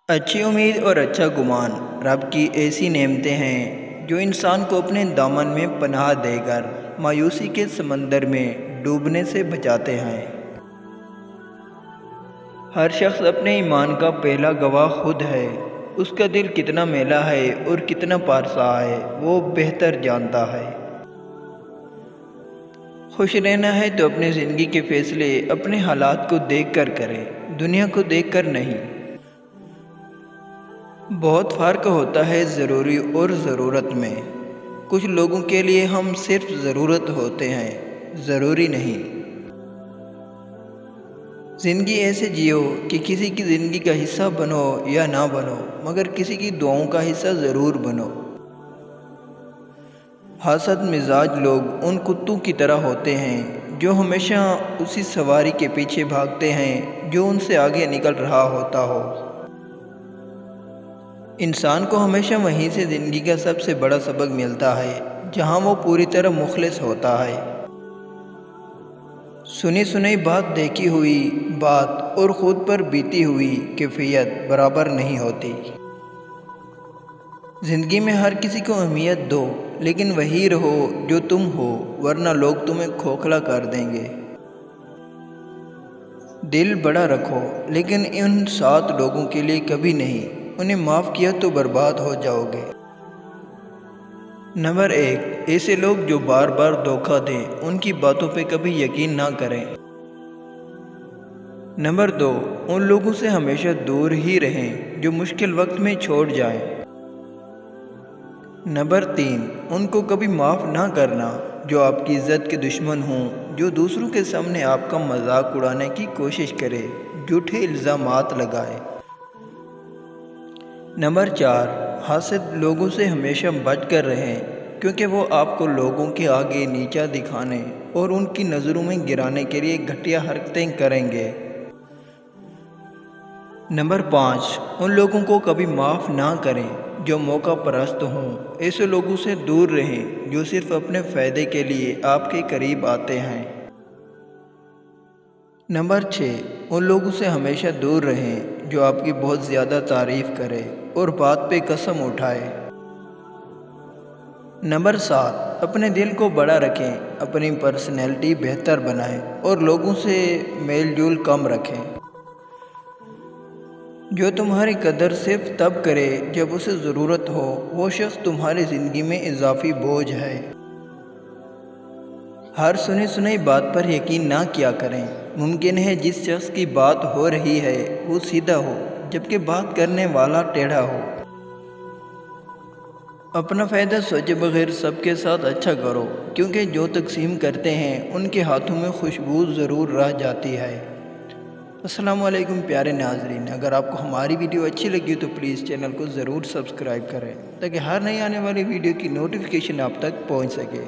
اچھی امید اور اچھا گمان رب کی ایسی نعمتیں ہیں جو انسان کو اپنے دامن میں پناہ دے کر مایوسی کے سمندر میں ڈوبنے سے بچاتے ہیں۔ ہر شخص اپنے ایمان کا پہلا گواہ خود ہے۔ اس کا دل کتنا میلا ہے اور کتنا پارسا ہے وہ بہتر جانتا ہے۔ خوش رہنا ہے تو اپنی زندگی کے فیصلے اپنے حالات کو دیکھ کر کریں، دنیا کو دیکھ کر نہیں۔ بہت فرق ہوتا ہے ضروری اور ضرورت میں۔ کچھ لوگوں کے لیے ہم صرف ضرورت ہوتے ہیں، ضروری نہیں۔ زندگی ایسے جیو کہ کسی کی زندگی کا حصہ بنو یا نہ بنو، مگر کسی کی دعاؤں کا حصہ ضرور بنو۔ حاسد مزاج لوگ ان کتوں کی طرح ہوتے ہیں جو ہمیشہ اسی سواری کے پیچھے بھاگتے ہیں جو ان سے آگے نکل رہا ہوتا ہو۔ انسان کو ہمیشہ وہیں سے زندگی کا سب سے بڑا سبق ملتا ہے جہاں وہ پوری طرح مخلص ہوتا ہے۔ سنی سنی بات، دیکھی ہوئی بات اور خود پر بیتی ہوئی کیفیت برابر نہیں ہوتی۔ زندگی میں ہر کسی کو اہمیت دو، لیکن وہی رہو جو تم ہو، ورنہ لوگ تمہیں کھوکھلا کر دیں گے۔ دل بڑا رکھو، لیکن ان 7 لوگوں کے لیے کبھی نہیں۔ انہیں معاف کیا تو برباد ہو جاؤ گے۔ نمبر 1، ایسے لوگ جو بار بار دھوکہ دیں، ان کی باتوں پہ کبھی یقین نہ کریں۔ نمبر 2، ان لوگوں سے ہمیشہ دور ہی رہیں جو مشکل وقت میں چھوڑ جائیں۔ نمبر 3، ان کو کبھی معاف نہ کرنا جو آپ کی عزت کے دشمن ہوں، جو دوسروں کے سامنے آپ کا مذاق اڑانے کی کوشش کرے، جھوٹے الزامات لگائے۔ نمبر 4، حاسد لوگوں سے ہمیشہ بچ کر رہیں، کیونکہ وہ آپ کو لوگوں کے آگے نیچا دکھانے اور ان کی نظروں میں گرانے کے لیے گھٹیا حرکتیں کریں گے۔ نمبر 5، ان لوگوں کو کبھی معاف نہ کریں جو موقع پرست ہوں۔ ایسے لوگوں سے دور رہیں جو صرف اپنے فائدے کے لیے آپ کے قریب آتے ہیں۔ نمبر 6، ان لوگوں سے ہمیشہ دور رہیں جو آپ کی بہت زیادہ تعریف کرے اور بات پہ قسم اٹھائے۔ نمبر 7، اپنے دل کو بڑا رکھیں، اپنی پرسنالٹی بہتر بنائیں اور لوگوں سے میل جول کم رکھیں۔ جو تمہاری قدر صرف تب کرے جب اسے ضرورت ہو، وہ شخص تمہاری زندگی میں اضافی بوجھ ہے۔ ہر سنی سنی بات پر یقین نہ کیا کریں۔ ممکن ہے جس شخص کی بات ہو رہی ہے وہ سیدھا ہو، جبکہ بات کرنے والا ٹیڑھا ہو۔ اپنا فائدہ سوچے بغیر سب کے ساتھ اچھا کرو، کیونکہ جو تقسیم کرتے ہیں ان کے ہاتھوں میں خوشبو ضرور رہ جاتی ہے۔ السلام علیکم پیارے ناظرین، اگر آپ کو ہماری ویڈیو اچھی لگی تو پلیز چینل کو ضرور سبسکرائب کریں تاکہ ہر نئی آنے والی ویڈیو کی نوٹیفیکیشن آپ تک پہنچ سکے۔